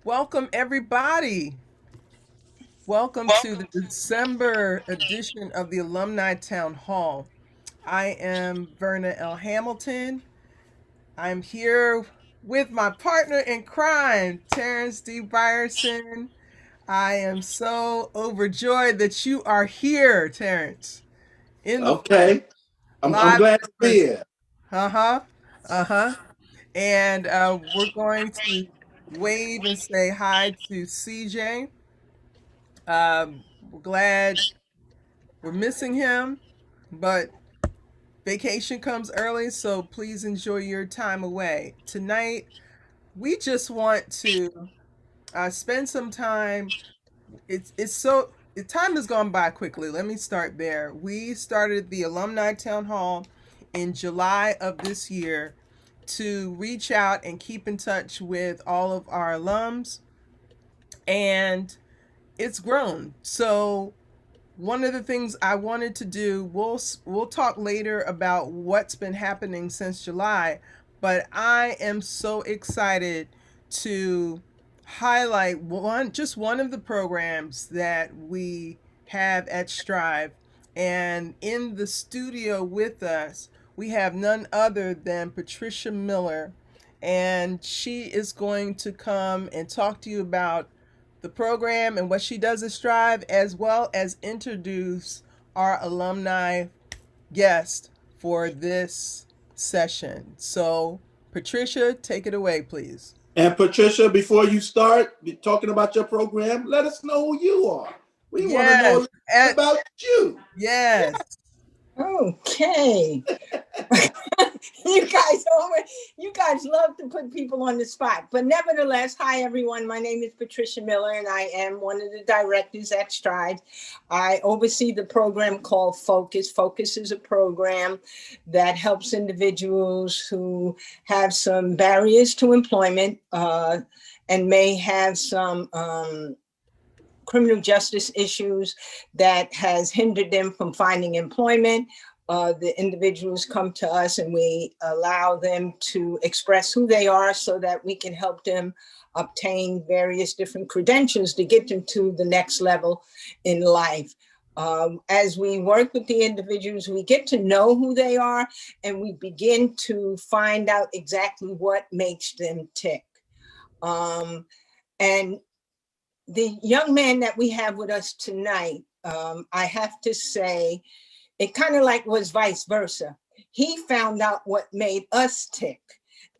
Welcome, everybody. Welcome to the December edition of the Alumni Town Hall. I am Verna L. Hamilton. I'm here with my partner in crime, Terrence D. Byerson. I am so overjoyed that you are here, Terrence, in the flesh, Okay, I'm live glad in to be person. here. Uh huh. Uh huh. And we're going to wave and say hi to CJ. We're glad we're missing him, but vacation comes early, so please enjoy your time away. Tonight, we just want to spend some time. It's so time has gone by quickly. Let me start there. We started the Alumni Town Hall in July of this year to reach out and keep in touch with all of our alums, and it's grown. So one of the things I wanted to do, we'll talk later about what's been happening since July, but I am so excited to highlight one of the programs that we have at Strive. And in the studio with us, we have none other than Patricia Miller, and she is going to come and talk to you about the program and what she does at Strive, as well as introduce our alumni guest for this session. So, Patricia, take it away, please. And Patricia, before you start talking about your program, let us know who you are. We want to know a Yes, little bit about you. yes. Okay. You guys love to put people on the spot. But nevertheless, hi everyone. My name is Patricia Miller and I am one of the directors at Stride. I oversee the program called Focus. Focus is a program that helps individuals who have some barriers to employment and may have some criminal justice issues that has hindered them from finding employment. The individuals come to us and we allow them to express who they are so that we can help them obtain various different credentials to get them to the next level in life. As we work with the individuals, we get to know who they are and we begin to find out exactly what makes them tick. And the young man that we have with us tonight, I have to say, it kind of like was vice versa. He found out what made us tick,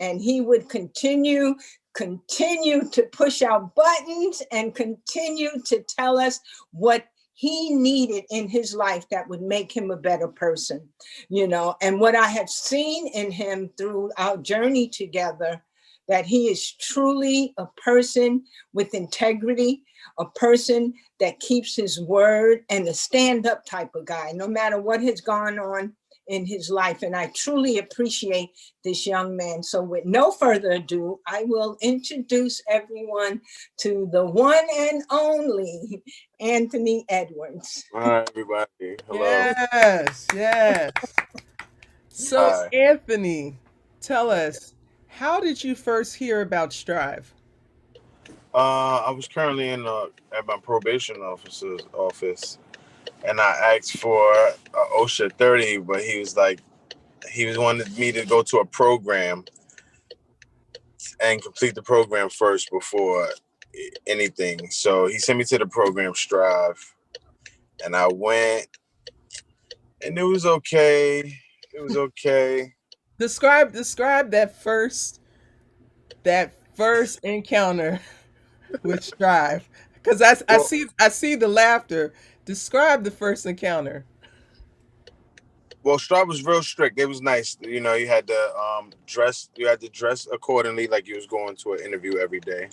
and he would continue to push our buttons and continue to tell us what he needed in his life that would make him a better person, and what I have seen in him through our journey together, that he is truly a person with integrity, a person that keeps his word, and a stand-up type of guy, no matter what has gone on in his life. And I truly appreciate this young man. So with no further ado, I will introduce everyone to the one and only Anthony Edwards. Hi, everybody. Hello. Yes, yes. So, Hi. Anthony, tell us, how did you first hear about Strive? I was currently at my probation officer's office, and I asked for OSHA 30, but he was wanted me to go to a program and complete the program first before anything. So he sent me to the program Strive, and I went, and it was okay. It was okay. Describe that first encounter with Strive, because I Well, see I see the laughter. Describe the first encounter. Well, Star was real strict. It was nice. You had to dress. You had to dress accordingly, like you was going to an interview every day,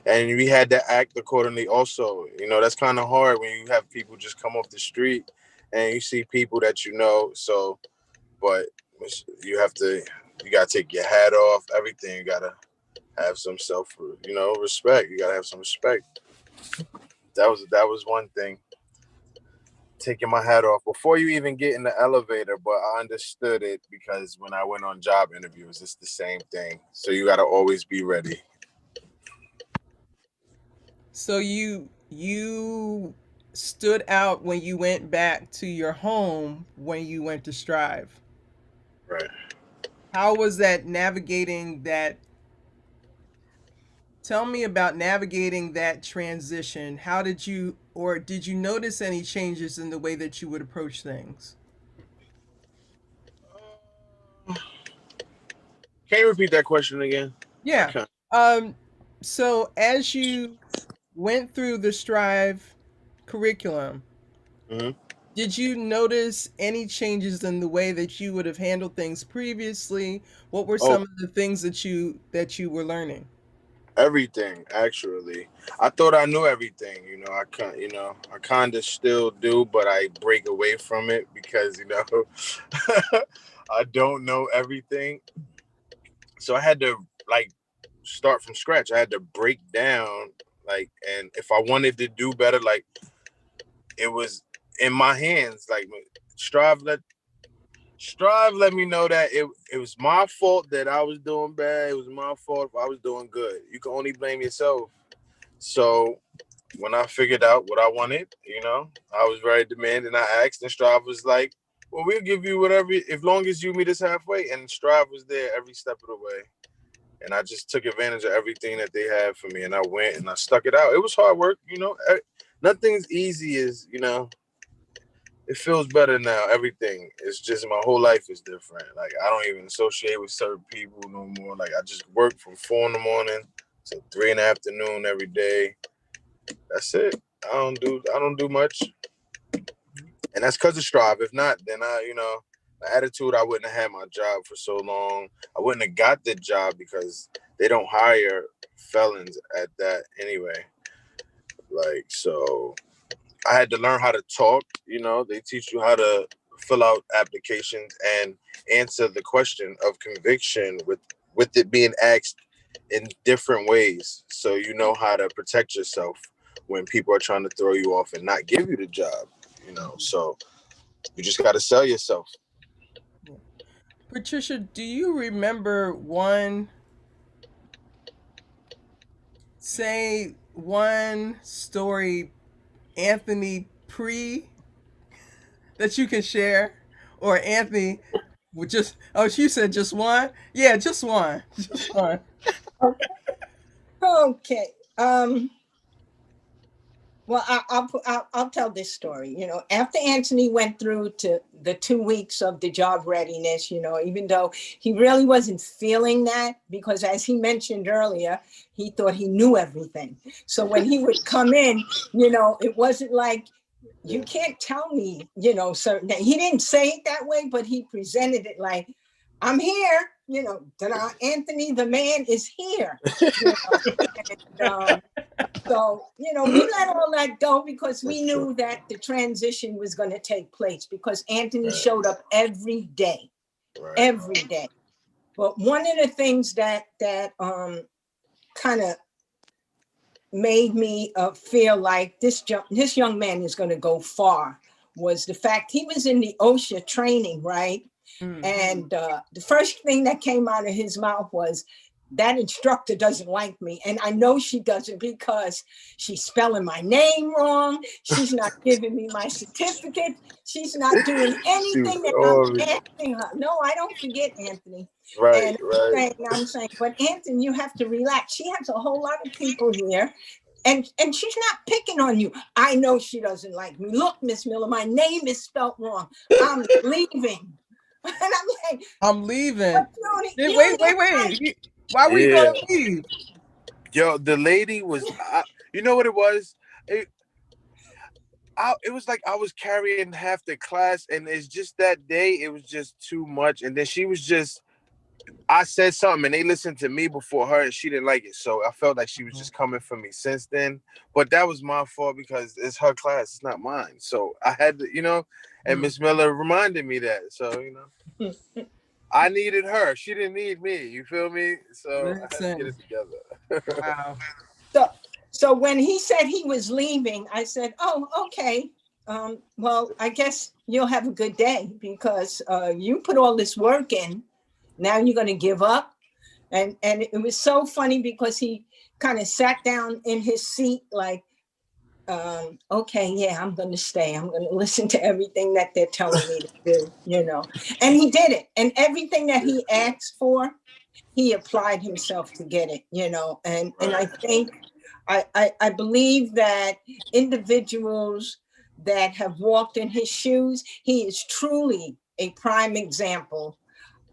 and we had to act accordingly. Also, that's kind of hard when you have people just come off the street, and you see people that you know. So, but you have to. You gotta take your hat off. Everything. You gotta have some respect. You gotta have some respect. That was one thing, taking my hat off before you even get in the elevator, but I understood it because when I went on job interviews, it's the same thing. So you got to always be ready. So you stood out when you went back to your home when you went to Strive. Right. How was that navigating that? Tell me about navigating that transition. How did you, or did you notice any changes in the way that you would approach things? Can you repeat that question again? I Yeah. can't. Um, so as you went through the Strive curriculum, Hmm. did you notice any changes in the way that you would have handled things previously? What were Oh, some of the things that you were learning? everything actually. I thought I knew everything. I kind of still do, but I break away from it because I don't know everything. So I had to like start from scratch. I had to break down and if I wanted to do better, like it was in my hands. Like strive let strive let me know that it was my fault that I was doing bad. It was my fault if I was doing good. You can only blame yourself. So when I figured out what I wanted, I was very demanding. I asked, and Strive was like, "Well, we'll give you whatever, as long as you meet us halfway." And Strive was there every step of the way, and I just took advantage of everything that they had for me, and I went and I stuck it out. It was hard work. Nothing's easy as it feels better now. Everything. It's just my whole life is different. Like I don't even associate with certain people no more. Like I just work from 4 in the morning to 3 in the afternoon every day. That's it. I don't do much. And that's because of Strive. If not, then the attitude, I wouldn't have had my job for so long. I wouldn't have got the job because they don't hire felons at that anyway. Like, so I had to learn how to talk. They teach you how to fill out applications and answer the question of conviction with it being asked in different ways. So you know how to protect yourself when people are trying to throw you off and not give you the job. So you just got to sell yourself. Patricia, do you remember one story, Anthony pre, that you can share? Or Anthony with just, oh, she said just one? Yeah, just one. Just one. Okay. Well, I'll tell this story. After Anthony went through to the 2 weeks of the job readiness, even though he really wasn't feeling that, because as he mentioned earlier, he thought he knew everything. So when he would come in, it wasn't like, you can't tell me, certain things. He didn't say it that way, but he presented it like, I'm here, Anthony, the man is here. And, so, we let all that go because we knew that the transition was going to take place because Anthony showed up every day, Right. every day. But one of the things that kind of made me feel like this young man is going to go far was the fact he was in the OSHA training, right? Mm. And the first thing that came out of his mouth was, that instructor doesn't like me. And I know she doesn't because she's spelling my name wrong. She's not giving me my certificate. She's not doing anything that I'm asking her. No, I don't forget, Anthony. Right, And right. I'm saying, but Anthony, you have to relax. She has a whole lot of people here. And she's not picking on you. I know she doesn't like me. Look, Miss Miller, my name is spelled wrong. I'm leaving. And I'm like, I'm leaving. you Wait, don't wait, like, wait. Why were you Yeah. going to leave? Yo, the lady was, you know what it was? It was like I was carrying half the class, and it's just that day, it was just too much. And then she was just, I said something, and they listened to me before her, and she didn't like it. So I felt like she was just coming for me since then. But that was my fault because it's her class, it's not mine. So I had to, and Miss Miller reminded me that. So, I needed her. She didn't need me. You feel me? So I had to get Listen. it together. Wow. So when he said he was leaving, I said, oh, okay. Well, I guess you'll have a good day because you put all this work in. Now you're going to give up. And it was so funny because he kind of sat down in his seat like, okay, yeah, I'm going to stay. I'm going to listen to everything that they're telling me to do, you know. And he did it. And everything that he asked for, he applied himself to get it, you know. And I think, I believe that individuals that have walked in his shoes, he is truly a prime example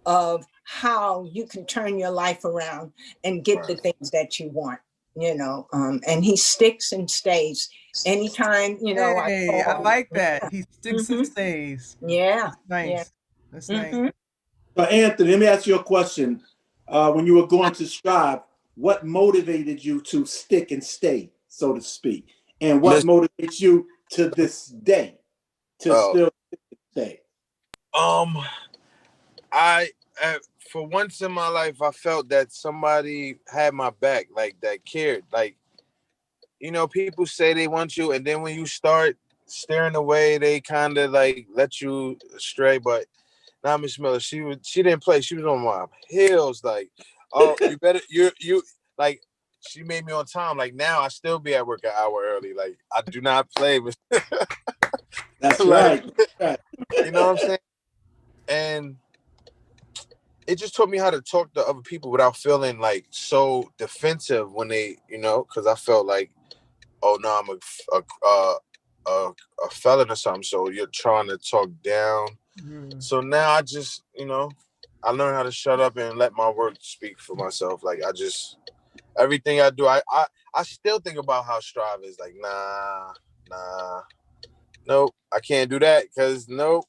of how you can turn your life around and get the things that you want, you know. And he sticks and stays. Anytime, you know, I Hey, I call. like that. He sticks and Mhm. stays. Yeah, That's yeah. nice. That's nice. Mhm. But Anthony, let me ask you a question. When you were going to Strive, what motivated you to stick and stay, so to speak? And what Listen, motivates you to this day to uh, still stay? um, I for once in my life, I felt that somebody had my back, like that cared. Like, you know, people say they want you, and then when you start staring away, they kind of like let you stray. But now Miss Miller, she didn't play. She was on my heels, like, oh, you better you like. She made me on time. Like now, I still be at work an hour early. Like I do not play with, That's like, right. That's you know what I'm right. saying. And it just taught me how to talk to other people without feeling like so defensive when they, you know, because I felt like, oh no, I'm a felon or something. So you're trying to talk down. Mhm. So now I just, you know, I learned how to shut up and let my work speak for myself. Like I just everything I do, I still think about how Strive is. Like nah, nope, I can't do that because nope.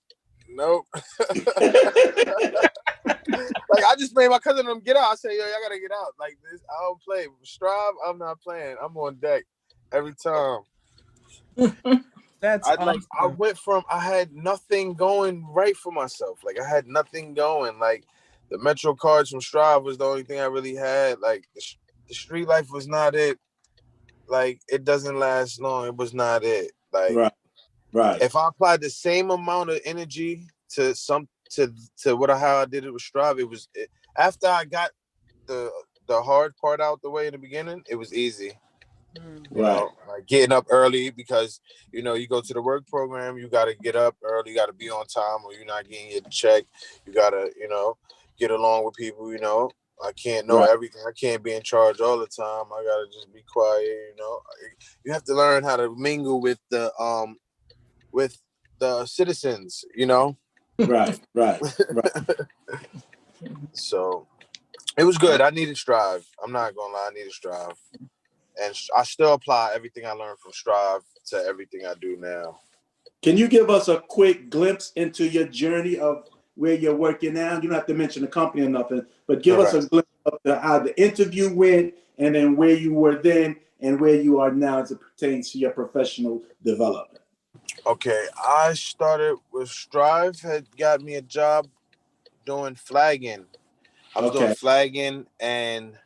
Like I just made my cousin them get out. I said, yo, y'all gotta get out. Like this, I don't play. Strive, I'm not playing. I'm on deck every time. That's I awesome. went from I had nothing going right for myself. Like I had nothing going. Like the Metro cards from Strive was the only thing I really had. Like the street life was not it. Like it doesn't last long. It was not it. Like Right, right, if I applied the same amount of energy to what how I did it with Strive, after I got the hard part out the way in the beginning, it was easy. Mm. You right, know, like getting up early because you know you go to the work program, you got to get up early, you got to be on time, or you're not getting your check. You got to get along with people. You know, I can't know right, everything. I can't be in charge all the time. I got to just be quiet. You know, you have to learn how to mingle with the citizens. You know, right, right, right. so it was good. I needed Strive. I'm not gonna lie, I needed Strive. And I still apply everything I learned from Strive to everything I do now. Can you give us a quick glimpse into your journey of where you're working now? You don't have to mention the company or nothing, but give All us right. a glimpse of how the interview went and then where you were then and where you are now as it pertains to your professional development. Okay. I started with Strive, had got me a job doing flagging. I was doing Okay. flagging and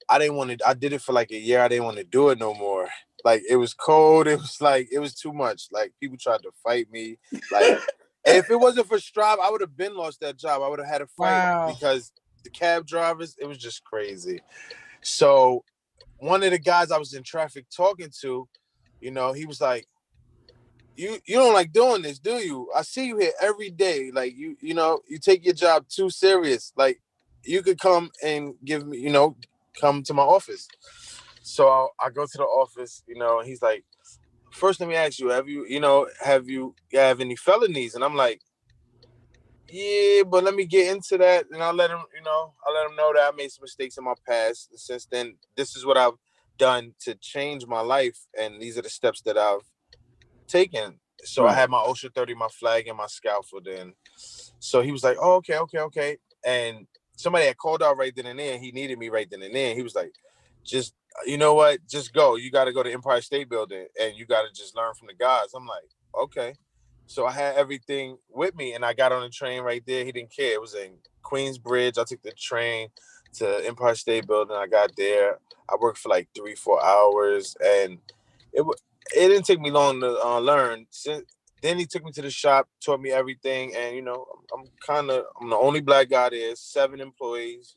I didn't want to, I did it for like a year. I didn't want to do it no more. Like it was cold. It was like, it was too much. Like people tried to fight me. Like if it wasn't for Strive, I would have been lost that job. I would have had a fight Wow. because the cab drivers, it was just crazy. So one of the guys I was in traffic talking to, he was like, you don't like doing this, do you? I see you here every day. Like you take your job too serious. Like you could come and give me, come to my office. So I go to the office, and he's like, first let me ask you, have any felonies? And I'm like, yeah, but let me get into that, and I'll let him know that I made some mistakes in my past. And since then, this is what I've done to change my life, and these are the steps that I've taken. So I Right. had my OSHA 30, my flag, and my scaffold in. So he was like, oh, okay. And somebody had called out right then and there, and he needed me right then and there. He was like, just, you know what? Just go. You got to go to Empire State Building, and you got to just learn from the guys. I'm like, okay. So I had everything with me, and I got on the train right there. He didn't care. It was in Queensbridge. I took the train to Empire State Building. I got there. I worked for like 3-4 hours, and it didn't take me long to learn. Then he took me to the shop, taught me everything, and I'm the only black guy there. 7 employees,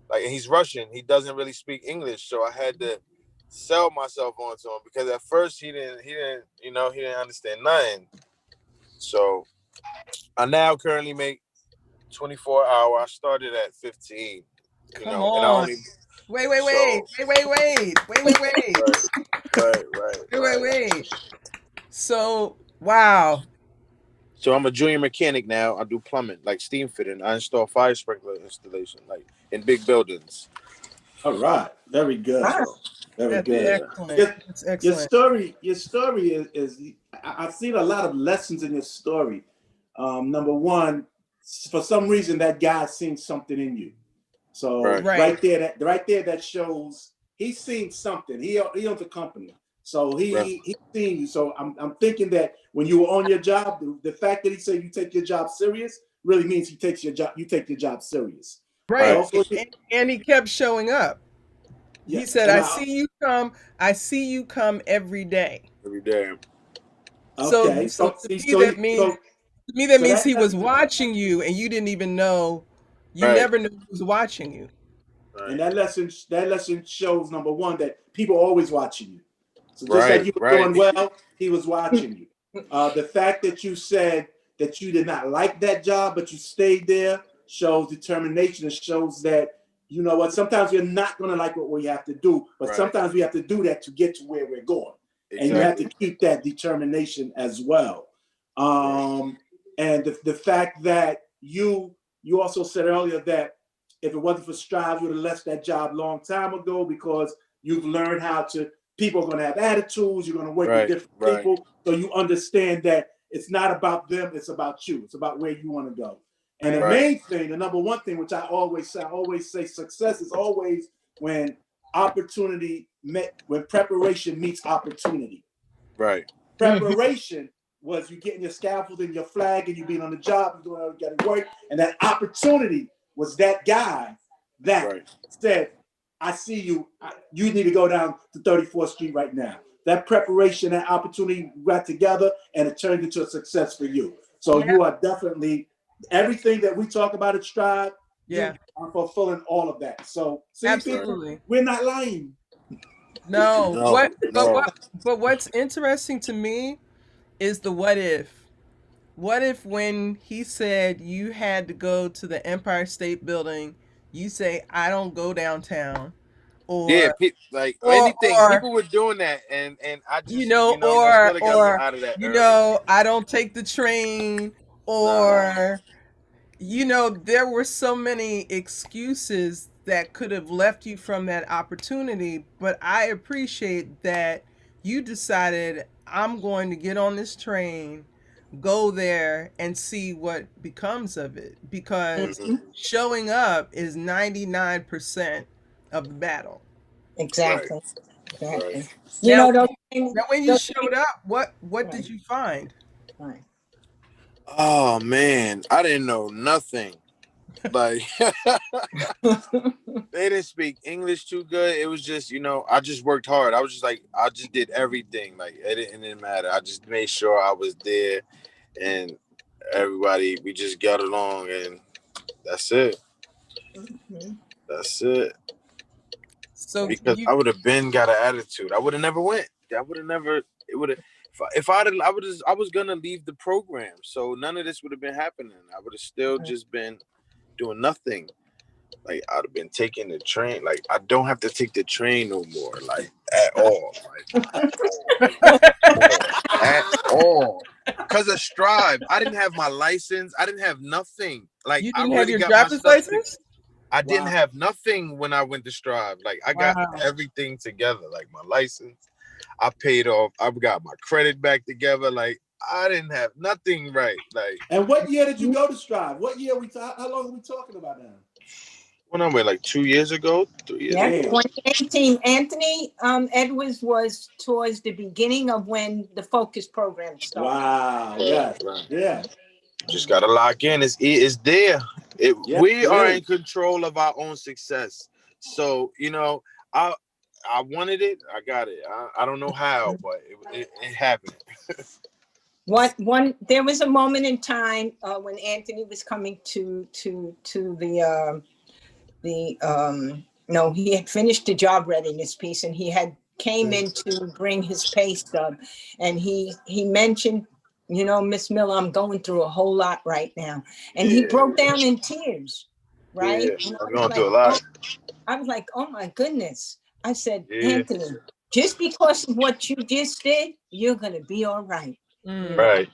Like, and he's Russian. He doesn't really speak English, so I had to sell myself onto him because at first he didn't understand nothing. So I now currently make 24 hour. I started at 15. Come And I on. only Wait. so right. So, wow. So I'm a junior mechanic now. I do plumbing, like steam fitting. I install fire sprinkler installation, like in big buildings. All right. Very good, Wow. bro. Very That's good. excellent. That's Your excellent. story is I've seen a lot of lessons in your story. Number one, for some reason that guy's seen something in you. So Right. right there, that shows he's seen something. He owns a company. So he's seen you. So I'm thinking that when you were on your job, the fact that he said you take your job serious really means you take your job serious. Right. Also, And he kept showing up. yeah, He said, and I see you come every day. Every day. So okay. so So to see, me that means he was that watching you and you didn't even know. You Right. never knew he was watching you. and Right. that lesson shows, number one, that people are always watching you. So just like Right. you were Right. doing well, he was watching you. The fact that you said that you did not like that job, but you stayed there, shows determination. It shows that, you know what, sometimes you're not going to like what we have to do, but Right. sometimes we have to do that to get to where we're going. Exactly. And you have to keep that determination as well. And the fact that you also said earlier that if it wasn't for Strive, you would have left that job long time ago, because you've learned how to, people are going to have attitudes, you're going to work with different people. So you understand that it's not about them, it's about you. It's about where you want to go. And the main thing, the number one thing, which I always say, success is always when when preparation meets opportunity. Right. Preparation was you getting your scaffold and your flag and you being on the job, you doing all you got to work, and that opportunity was that guy that said, I see you. You need to go down to 34th Street right now. That preparation, that opportunity got together, and it turned into a success for you. So you are definitely, everything that we talk about at Strive, you are fulfilling all of that. So see, Absolutely. people, we're not lying. No. But what's interesting to me is the what if. What if when he said you had to go to the Empire State Building, you say, I don't go downtown? Or anything. People were doing that, and I just, that's what got me out of that. I don't take the train, or there were so many excuses that could have left you from that opportunity. But I appreciate that you decided, I'm going to get on this train, go there, and see what becomes of it, because showing up is 99% of the battle. Exactly. Exactly. Now, Those now when you showed up, what did you find? Right. Oh man, I didn't know nothing. Like they didn't speak English too good. It was just, I just worked hard. I was just like, I just did everything. Like it didn't matter. I just made sure I was there, and everybody, we just got along, and that's it. That's it. So because I would have got an attitude. I would have never went. I would have never. It would have. If I was gonna leave the program. So none of this would have been happening. I would have still just been doing nothing. Like I'd have been taking the train. Like I don't have to take the train no more. Like at all. At all. Because of Strive, I didn't have my license. I didn't have nothing. Like you I didn't have really your got my driver's stuff. license? I didn't have nothing when I went to Strive. Like I got everything together. Like my license, I paid off. I got my credit back together. Like I didn't have nothing right. Like. And what year did you go to Strive? What year how long are we talking about now? When I went like 2 years ago, 3 years ago. 2018. Anthony Edwards was towards the beginning of when the Focus program started. Wow. Yeah. Just gotta lock in. It's there. We are in control of our own success. So I wanted it. I got it. I don't know how, but it happened. There was a moment in time when Anthony was coming to the no, he had finished the job readiness piece, and he had came in to bring his pay stub, and he mentioned, Miss Miller, I'm going through a whole lot right now, and he Yeah, broke down in tears, right? yeah. And I'm going through a lot. I was like, oh my goodness. I said, Yeah, Anthony, just because of what you just did, you're gonna be all right. Mm. right.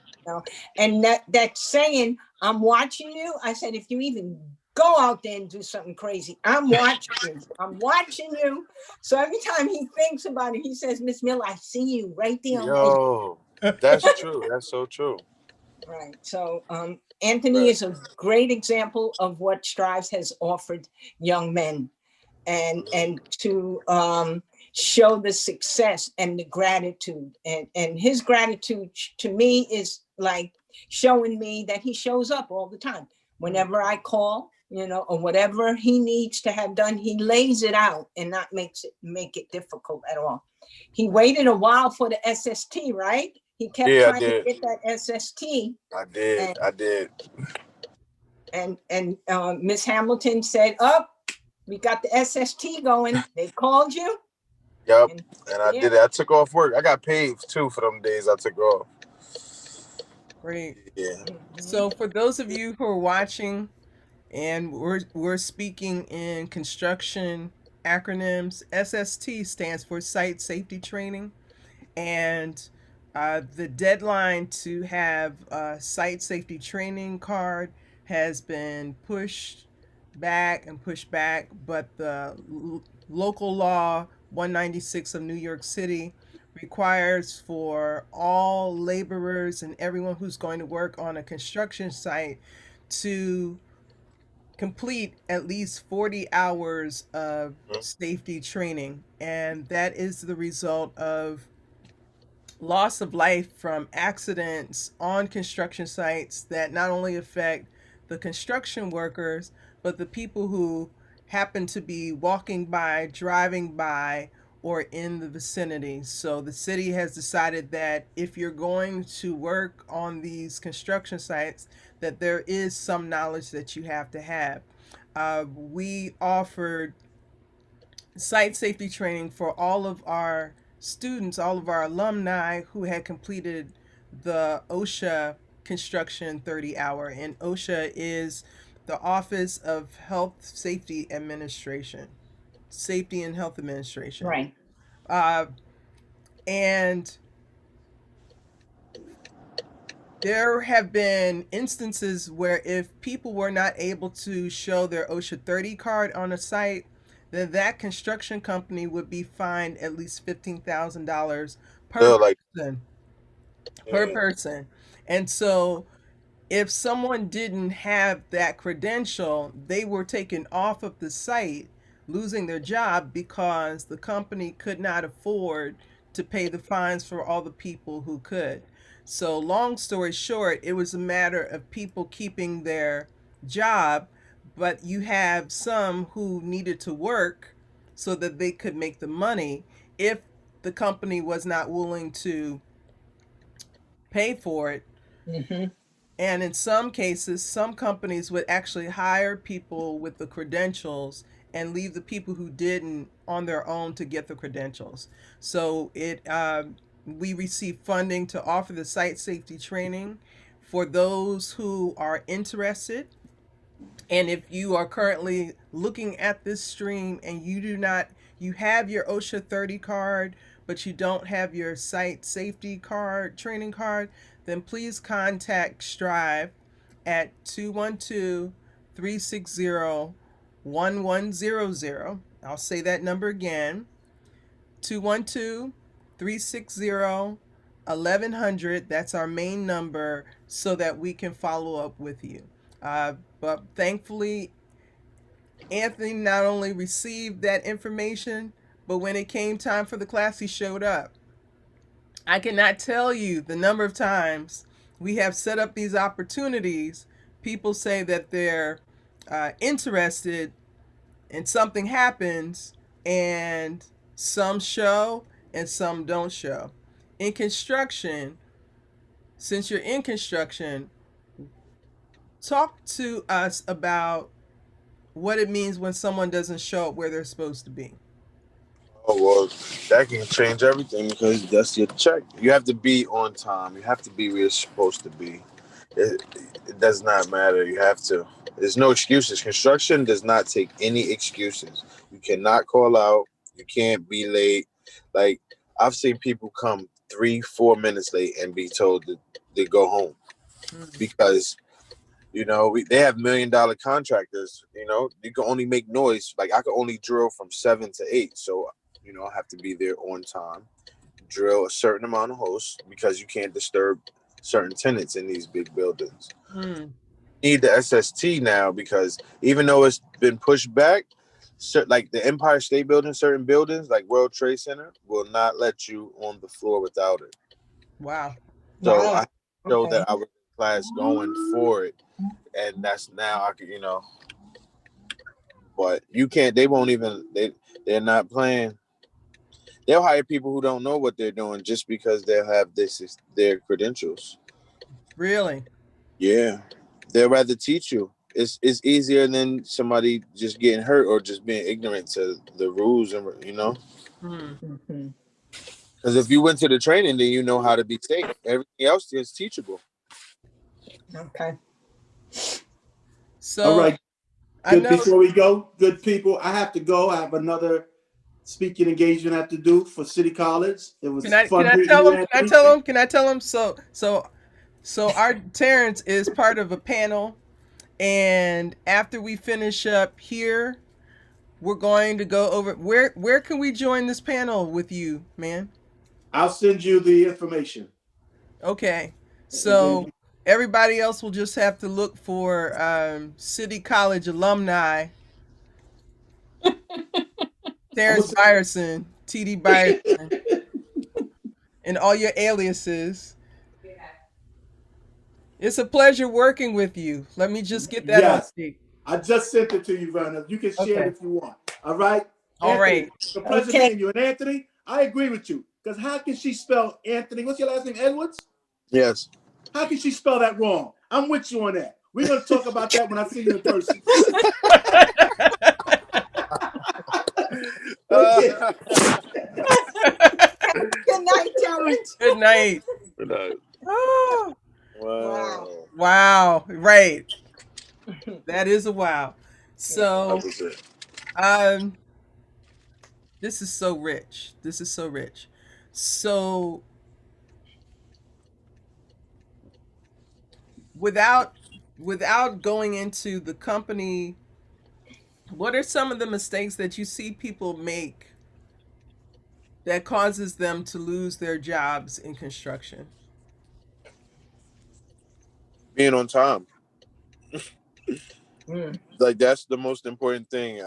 And that saying, I'm watching you. I said, if you even go out there and do something crazy, I'm watching you. I'm watching you. So every time he thinks about it, he says, Miss Miller, I see you right there on my Yo, that's true. That's so true. right. So Anthony Right. is a great example of what Strives has offered young men, and to show the success and the gratitude, and his gratitude to me is like showing me that he shows up all the time. Whenever I call, or whatever he needs to have done, he lays it out and not make it difficult at all. He waited a while for the SST, right? He kept Yeah, I trying to did. get that SST, I did. and I did. Miss Hamilton said, "Up, we got the SST going. They called you." Yep. And And I yeah, did it. I took off work. I got paid too for them days I took off. Great. Yeah. mhm, So for those of you who are watching, and we're speaking in construction acronyms, SST stands for Site Safety Training, and the deadline to have a site safety training card has been pushed back, but the local law 196 of New York City requires for all laborers and everyone who's going to work on a construction site to complete at least 40 hours of safety training. And that is the result of loss of life from accidents on construction sites that not only affect the construction workers, but the people who happen to be walking by, driving by, or in the vicinity. So the city has decided that if you're going to work on these construction sites, that there is some knowledge that you have to have. We offered site safety training for all of our students, all of our alumni who had completed the OSHA construction 30 hour. And OSHA is the Office of Health Safety Administration, Safety and Health Administration. right. Uh, and there have been instances where if people were not able to show their OSHA 30 card on a site, then that construction company would be fined at least $15,000 per Still like, person. Per yeah. person. And so if someone didn't have that credential, they were taken off of the site, losing their job because the company could not afford to pay the fines for all the people who could. So, long story short, it was a matter of people keeping their job, but you have some who needed to work so that they could make the money if the company was not willing to pay for it. Hmm. And in some cases, some companies would actually hire people with the credentials and leave the people who didn't on their own to get the credentials. So we receive funding to offer the site safety training for those who are interested. And if you are currently looking at this stream and you have your OSHA 30 card, but you don't have your site safety card, training card, then please contact Strive at 212-360-1100. I'll say that number again, 212-360-1100. That's our main number so that we can follow up with you. But thankfully, Anthony not only received that information, but when it came time for the class, he showed up. I cannot tell you the number of times we have set up these opportunities. People say that they're interested, and something happens, and some show and some don't show. In construction, since you're in construction, talk to us about what it means when someone doesn't show up where they're supposed to be. Oh well, that can change everything because that's your check. You have to be on time. You have to be where you're supposed to be. It, it does not matter. You have to. There's no excuses. Construction does not take any excuses. You cannot call out. You can't be late. Like I've seen people come 3, 4 minutes late and be told that they go home Mm. because they have $1 million contractors. You can only make noise. Like I can only drill from 7 to 8, so I have to be there on time. Drill a certain amount of hosts because you can't disturb certain tenants in these big buildings. Mm. Need the SST now because even though it's been pushed back, like the Empire State Building, certain buildings like World Trade Center will not let you on the floor without it. Wow. So Wow. I showed Okay. that I was in class going for it, and that's now I could. But you can't. They won't even. They're not playing. They'll hire people who don't know what they're doing just because they'll have their credentials. Really? Yeah, they'll rather teach you. It's easier than somebody just getting hurt or just being ignorant to the rules and. Mm. Mhm. Because if you went to the training, then you know how to be safe. Everything else is teachable. Okay. All So right. I Good. know. Before we go, good people, I have to go. I have another speaking engagement I have to do for City College. It Can was I can fun I meeting tell you, him? Can I Anthony. tell him? Can I tell him? So our Terrence is part of a panel, and after we finish up here, we're going to go over where can we join this panel with you, man? I'll send you the information. Okay. And So then everybody else will just have to look for City College alumni, I'm Terrence gonna Byerson, TD Byerson, and all your aliases. It's a pleasure working with you. Let me just get that on yes, tape. I just sent it to you, Verna. You can share it Okay. if you want. All right, All Anthony. right. It's a pleasure Okay. meeting you. And Anthony, I agree with you because how can she spell Anthony? What's your last name? Edwards? Yes. How can she spell that wrong? I'm with you on that. We're gonna talk about that when I see you in person. Uh, Okay. Good night, Terrence. Good night. Oh, Wow. wow. wow. Right. That is a wow. Yeah. So, 100%. um, this is so rich. This is so rich. So, without without going into the company, what are some of the mistakes that you see people make that causes them to lose their jobs in construction? Being on time. Mm. Like that's the most important thing.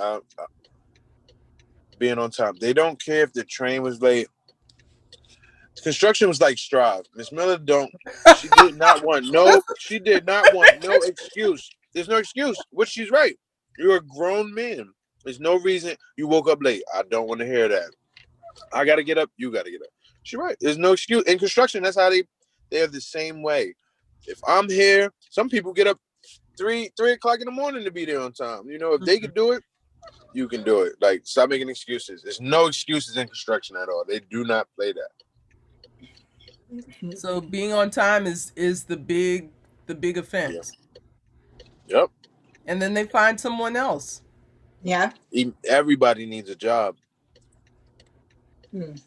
Being on time. They don't care if the train was late. Construction was like Strive. Miss Miller don't. She did not want no. She did not want no excuse. There's no excuse. Which she's right. You're a grown man. There's no reason you woke up late. I don't want to hear that. I gotta get up. You gotta get up. She's right. There's no excuse in construction. That's how they're the same way. If I'm here, some people get up 3 o'clock in the morning to be there on time. If they can do it, you can do it. Like stop making excuses. There's no excuses in construction at all. They do not play that. So being on time is the big Yeah. offense. Yep. And then they find someone else. Yeah. Everybody needs a job. Mm.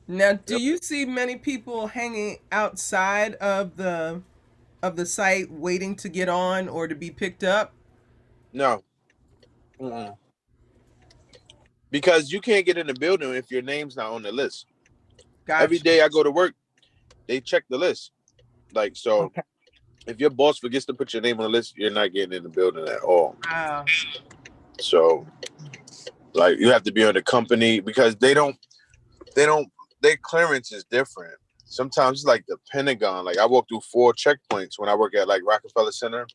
Now, do Yep. you see many people hanging outside of the site waiting to get on or to be picked up? No. Mm-mm. Because you can't get in the building if your name's not on the list. Every Gotcha. day I go to work, they check the list. Like so, Okay. if your boss forgets to put your name on the list, you're not getting in the building at all. Wow. So, like, you have to be on the company because their clearance is different. Sometimes it's like the Pentagon. Like I walk through 4 checkpoints when I work at like Rockefeller Center.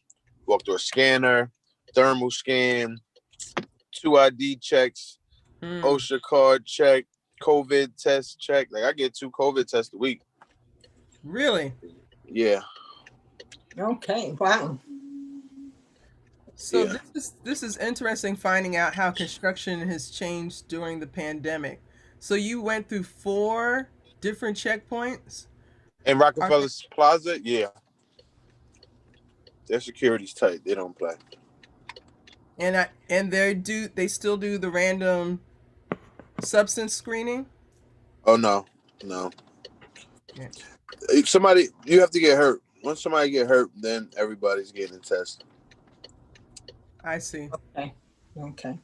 Walk through a scanner, thermal scan, 2 ID checks, Hmm. OSHA card check, COVID test check. Like I get 2 COVID tests a week. Really? Yeah. Okay. Wow. So Yeah. this is interesting finding out how construction has changed during the pandemic. So you went through 4 different checkpoints? And Are they, Rockefeller's Plaza, yeah, their security's tight. They don't play. and they still do the random substance screening? Oh no, no. Yeah, Somebody, you have to get hurt. Once somebody get hurt, then everybody's getting tested. I see. Okay. Okay.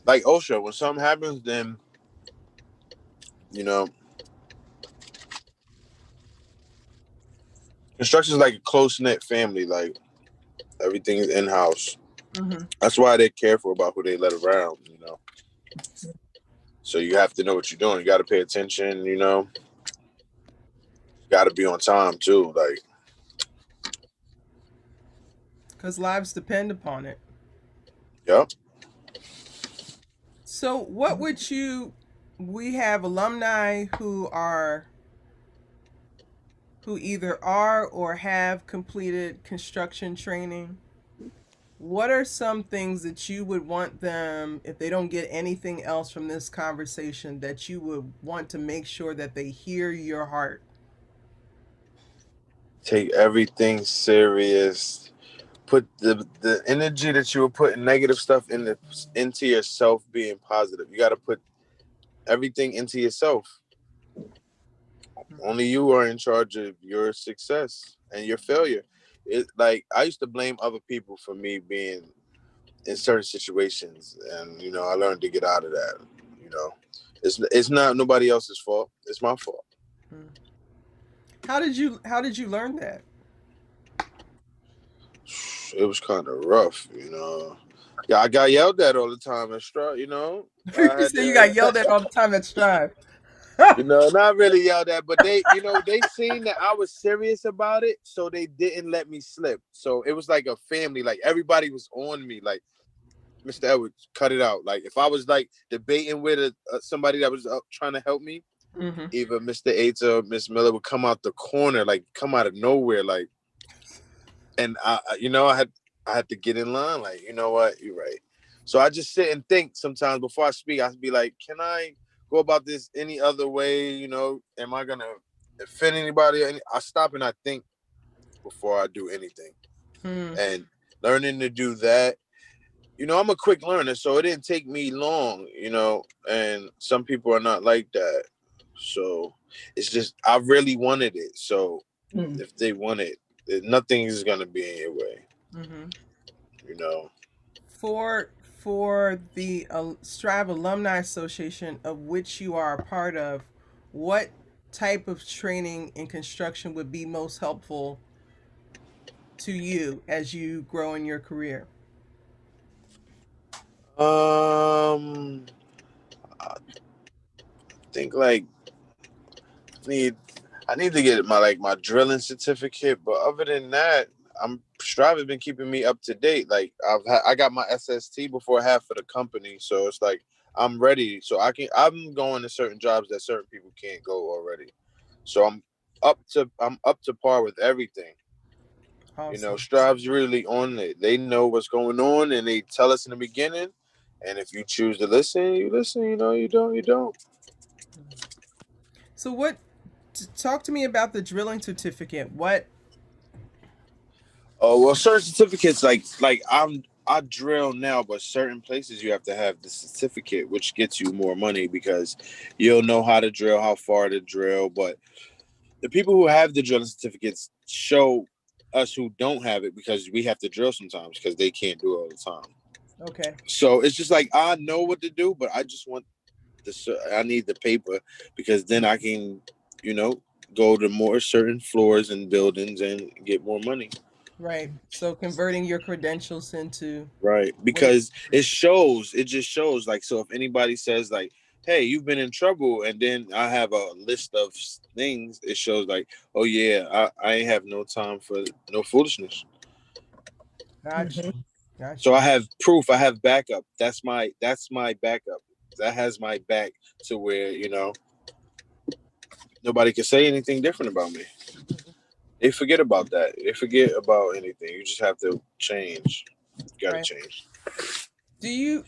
Like OSHA, when something happens, then you know, construction is like a close knit family. Like everything is in house. Hmm. That's why they're careful about who they let around. You know, so you have to know what you're doing. You got to pay attention. You know, you got to be on time too. Like, Because lives depend upon it. yep. So what would you we have alumni who either are or have completed construction training. What are some things that you would want them, if they don't get anything else from this conversation, that you would want to make sure that they hear your heart? Take everything serious. Put the energy that you were putting negative stuff into yourself being positive. You got to put everything into yourself. Only you are in charge of your success and your failure. It like I used to blame other people for me being in certain situations, and I learned to get out of that. You know, it's not nobody else's fault. It's my fault. Hmm. How did you learn that? It was kind of rough. Yeah, I got yelled at all the time at Stra. I You had say you got to. yelled at all the time at Strive. Not really yelled at, but they seen that I was serious about it, so they didn't let me slip. So it was like a family, like everybody was on me, like Mr. Edwards, cut it out. Like if I was like debating with somebody that was trying to help me, Hmm. either Mr. Aids or Miss Miller would come out the corner, like come out of nowhere, like, and I had to get in line, like you know what, you're right. So I just sit and think sometimes before I speak. I'd be like, can I go about this any other way? Am I gonna offend anybody? And I stop and I think before I do anything, Hmm. and learning to do that. I'm a quick learner, so it didn't take me long. And some people are not like that. So it's just I really wanted it. So Mm. if they want it, nothing is gonna be in your way. Hmm. You know. For the Strive Alumni Association, of which you are a part of, what type of training in construction would be most helpful to you as you grow in your career? Um, I think like need I need to get my drilling certificate, but other than that, Strive has been keeping me up to date. Like I got my SST before half of the company, so it's like I'm ready. So I'm going to certain jobs that certain people can't go already. So I'm up to par with everything. Awesome. Strive's really on it. They know what's going on and they tell us in the beginning. And if you choose to listen, you listen. You don't, you don't. So talk to me about the drilling certificate. What? Oh well, certain certificates like I drill now, but certain places you have to have the certificate, which gets you more money because you'll know how to drill, how far to drill. But the people who have the drilling certificates show us who don't have it because we have to drill sometimes because they can't do it all the time. Okay. So it's just like I know what to do, but I just want I need the paper because then I can, you know, go to more certain floors and buildings and get more money. Right. So converting your credentials into Right. what it. Because it just shows like, so if anybody says like, hey, you've been in trouble, and then I have a list of things, it shows like, oh yeah, I ain't have no time for no foolishness. Gotcha. Mhm. Gotcha. So I have proof, I have backup. That's my backup. That has my back to where, nobody can say anything different about me. Mhm. They forget about that. They forget about anything. You just have to change. Got to Right. change. Do you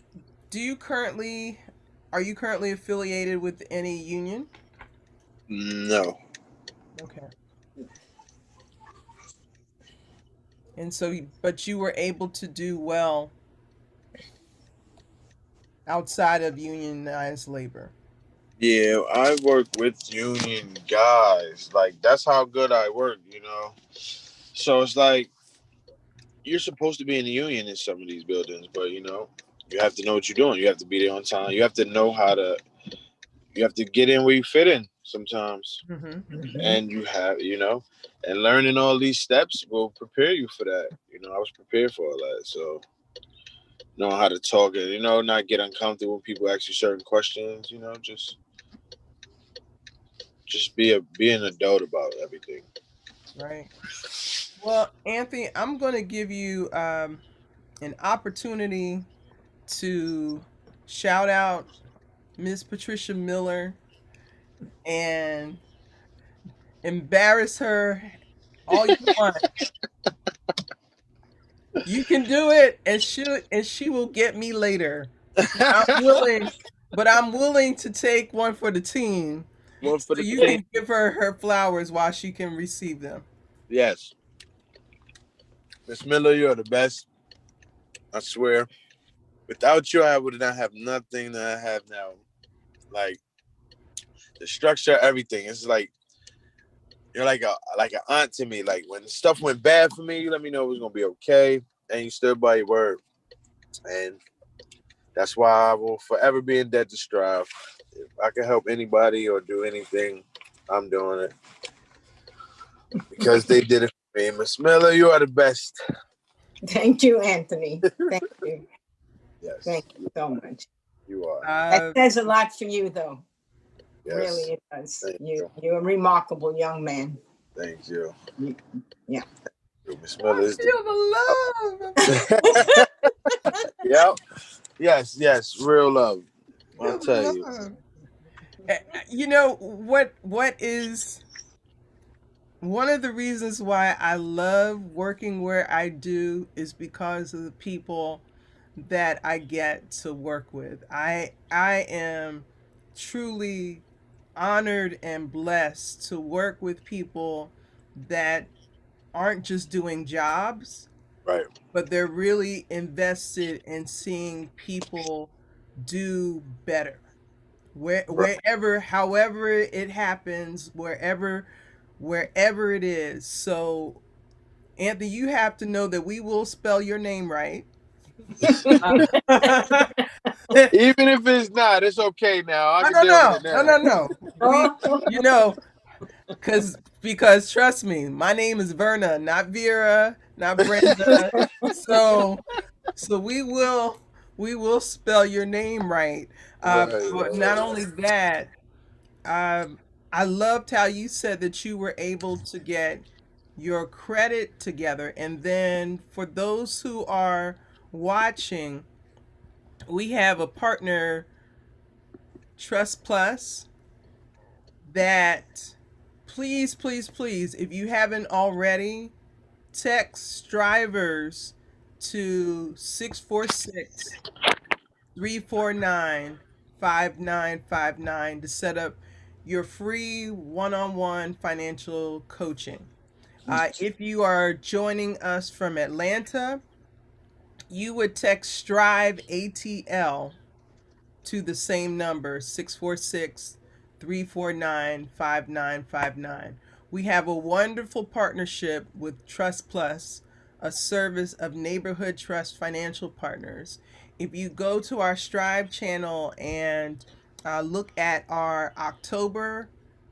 do you currently are you currently affiliated with any union? No. Okay. And so, but you were able to do well outside of unionized labor. Yeah, I work with union guys. Like that's how good I work, you know. So it's like you're supposed to be in the union in some of these buildings, but you have to know what you're doing. You have to be there on time. You have to know how to. You have to get in where you fit in sometimes, Mm-hmm. Mhm. and and learning all these steps will prepare you for that. I was prepared for all that, so know how to talk and not get uncomfortable when people ask you certain questions. Just be an adult about everything. Right. Well, Anthony, I'm going to give you an opportunity to shout out Miss Patricia Miller and embarrass her all you want. You can do it, and she will get me later. I'm willing, but I'm willing to take one for the team, One for so the you team. can give her her flowers while she can receive them. Yes, Miss Miller, you're the best. I swear. Without you, I would not have nothing that I have now. Like the structure, everything. It's like you're like an aunt to me. Like when stuff went bad for me, you let me know it was gonna be okay, and you stood by your word. And that's why I will forever be in debt to Strive. If I can help anybody or do anything, I'm doing it because they did it for me. Miss Miller, you are the best. Thank you, Anthony. Thank you. Yes, Thank you so much. you are. That Uh, says a lot for you, though. Yes, Really, it does. thank you. You're a remarkable young man. Thank you. You- Yeah. Miss Miller I is the. feel the love. Yep. Yes, yes, real love. I I'll feel tell the you. love. You know what is one of the reasons why I love working where I do is because of the people that I get to work with. I am truly honored and blessed to work with people that aren't just doing jobs, Right, but they're really invested in seeing people do better. right. Wherever, however it happens, wherever it is. So, Anthony, you have to know that we will spell your name right. No, Even if it's not, it's okay now. I can no, deal with no, it no, now. no, no. We, you know, because trust me, my name is Verna, not Vera, not Brenda. So we will spell your name right. Right, But not right, only that, um, I loved how you said that you were able to get your credit together, and then for those who are watching, we have a partner, Trust Plus, that please, please, please, if you haven't already, text drivers to 646-349-5959 to set up your free one-on-one financial coaching. If you are joining us from Atlanta, you would text Strive ATL to the same number, 646-349-5959. We have a wonderful partnership with Trust Plus, a service of Neighborhood Trust Financial Partners. If you go to our Strive channel and look at our October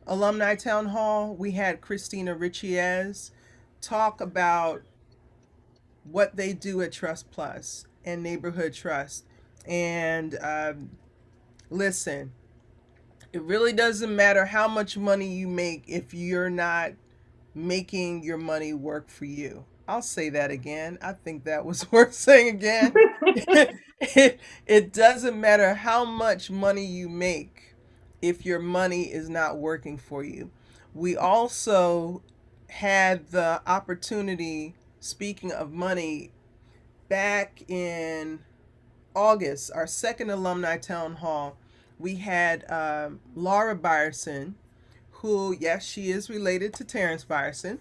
Alumni Town Hall, we had Christina Richiez talk about what they do at Trust Plus and Neighborhood Trust. And listen, it really doesn't matter how much money you make if you're not making your money work for you. I'll say that again. I think that was worth saying again. It doesn't matter how much money you make if your money is not working for you. We also had the opportunity, speaking of money, back in August, our second alumni town hall, we had Laura Byerson, who, yes, she is related to Terrence Byerson.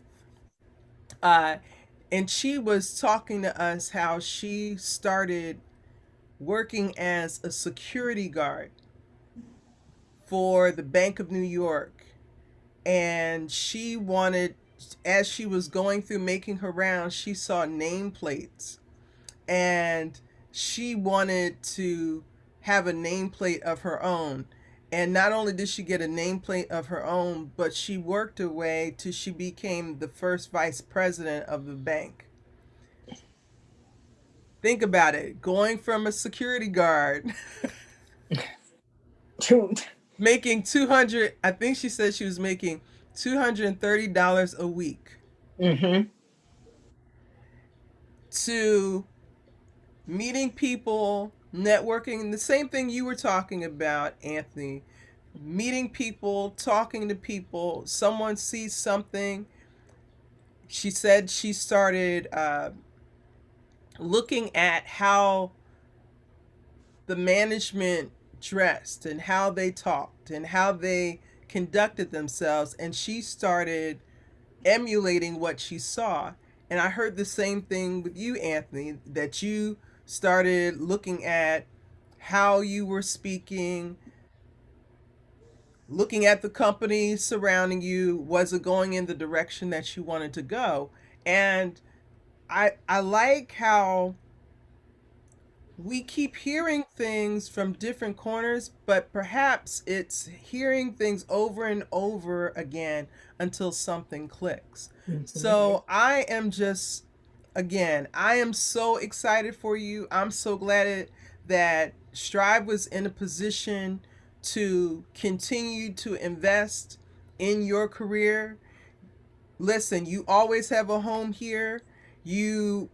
Uh, and she was talking to us how she started working as a security guard for the Bank of New York. And she wanted, as she was going through making her rounds, she saw nameplates, and she wanted to have a nameplate of her own. And not only did she get a nameplate of her own, but she worked her way till she became the first vice president of the bank. Think about it, going from a security guard making 200, I think she said she was making $230 a week, Mm-hmm. to meeting people, networking, the same thing you were talking about, Anthony. Meeting people, talking to people, someone sees something. She said she started looking at how the management dressed and how they talked and how they conducted themselves, and she started emulating what she saw. And I heard the same thing with you, Anthony, that you started looking at how you were speaking, looking at the company surrounding you. Was it going in the direction that you wanted to go? And I like how we keep hearing things from different corners, but perhaps it's hearing things over and over again until something clicks. Mm-hmm. So I am just, again, I am so excited for you. I'm so glad that Strive was in a position to continue to invest in your career. Listen, you always have a home here. You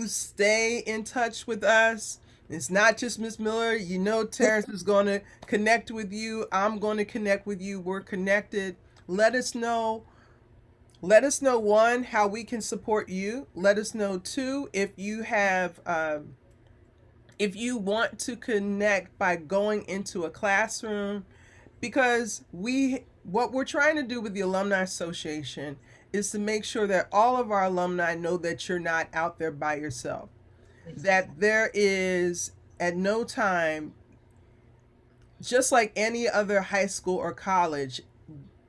stay in touch with us. It's not just Miss Miller. You know Terrence is going to connect with you. I'm going to connect with you. We're connected. Let us know. Let us know, one, how we can support you. Let us know, two, if you want to connect by going into a classroom, because what we're trying to do with the Alumni Association is to make sure that all of our alumni know that you're not out there by yourself, that there is at no time, just like any other high school or college,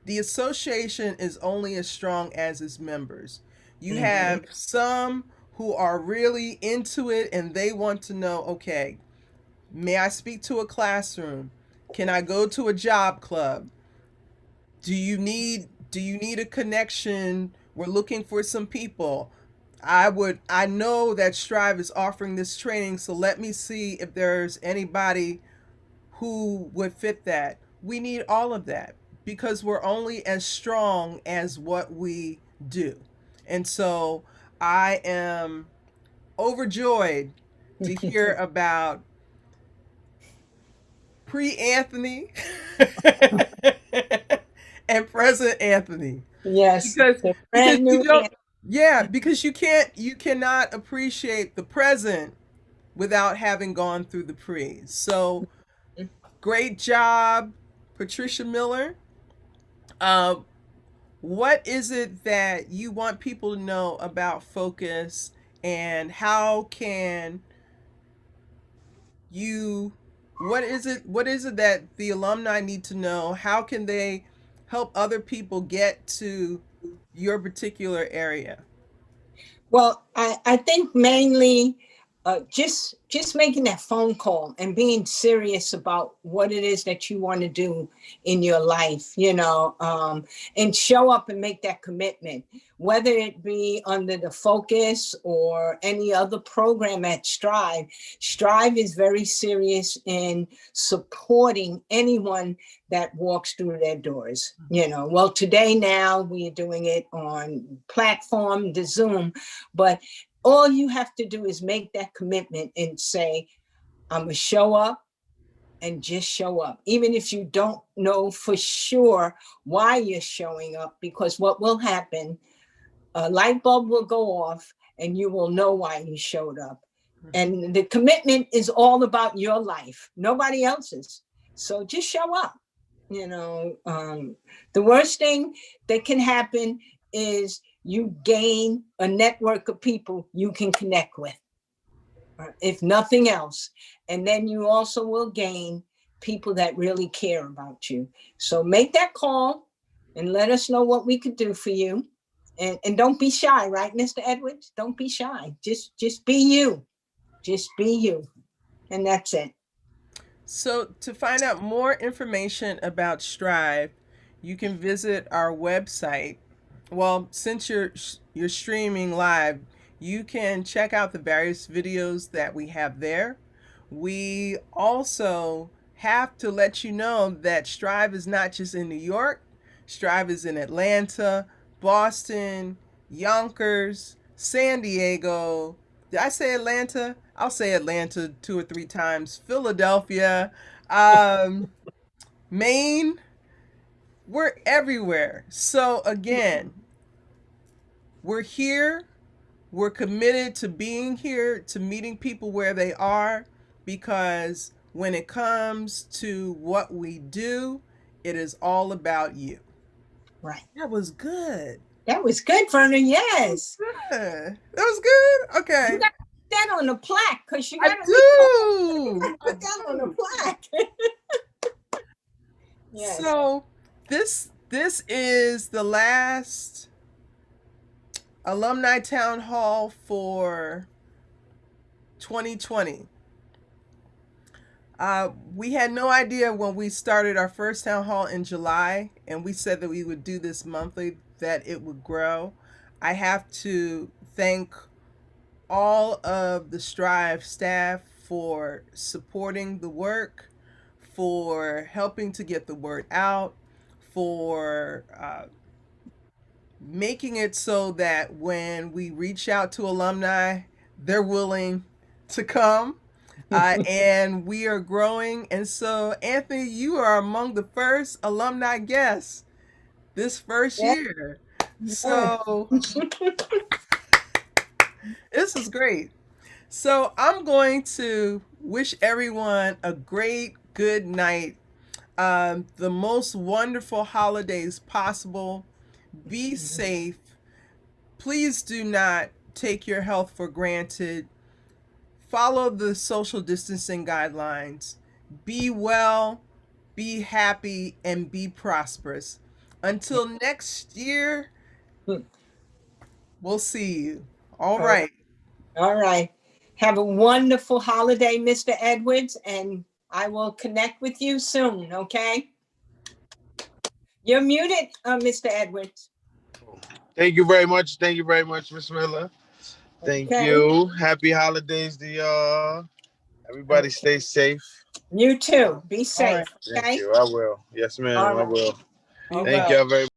the association is only as strong as its members. You Mm-hmm. have some who are really into it and they want to know, okay, may I speak to a classroom? Can I go to a job club? Do you need a connection? We're looking for some people. I know that Strive is offering this training, so let me see if there's anybody who would fit that. We need all of that because we're only as strong as what we do. And so I am overjoyed to hear about pre Anthony and present Anthony. Yes, Because the because brand you new. don't, yeah, because you cannot appreciate the present without having gone through the pre. So great job, Patricia Miller. Uh, what is it that you want people to know about Focus, and how can you, what is it that the alumni need to know? How can they help other people get to your particular area? Well, I think mainly just making that phone call and being serious about what it is that you want to do in your life, and show up and make that commitment, whether it be under the Focus or any other program at Strive. Strive is very serious in supporting anyone that walks through their doors. Well, today now we are doing it on platform, the Zoom, but all you have to do is make that commitment and say, I'm going to show up, and just show up. Even if you don't know for sure why you're showing up, because what will happen, a light bulb will go off and you will know why you showed up. And the commitment is all about your life, nobody else's. So just show up. You know, the worst thing that can happen is you gain a network of people you can connect with, if nothing else. And then you also will gain people that really care about you. So make that call and let us know what we could do for you. And don't be shy, right, Mr. Edwards? Don't be shy. Just be you. Just be you. And that's it. So, to find out more information about Strive, you can visit our website. Well, since you're streaming live, you can check out the various videos that we have there. We also have to let you know that Strive is not just in New York. Strive is in Atlanta, Boston, Yonkers, San Diego. Did I say Atlanta? I'll say Atlanta 2 or 3 times. Philadelphia, um, Maine. We're everywhere. So again, we're here. We're committed to being here, to meeting people where they are, because when it comes to what we do, it is all about you. Right. That was good. That was good, Verna. Yes. That was good. Okay. You got that on the plaque, because you I got to do. put that on the plaque. Yes. So this is the last alumni town hall for 2020. We had no idea when we started our first town hall in July, and we said that we would do this monthly, that it would grow. I have to thank all of the Strive staff for supporting the work, for helping to get the word out, for making it so that when we reach out to alumni, they're willing to come. And we are growing. And so, Anthony, you are among the first alumni guests this first Yeah. year. So, this is great. So, I'm going to wish everyone a great, good night. The most wonderful holidays possible. Be safe. Please do not take your health for granted. Follow the social distancing guidelines. Be well, be happy, and be prosperous. Until next year, we'll see you. All right. All right. Have a wonderful holiday, Mr. Edwards, and I will connect with you soon, okay? You're muted, Mr. Edwards. Thank you very much. Thank you very much, Miss Miller. Thank Okay. you. Happy holidays to y'all. Everybody stay safe. You too. Be All right. safe, Thank okay? you. I will. Yes, ma'am. All I right. will. Be Thank well. y'all very much.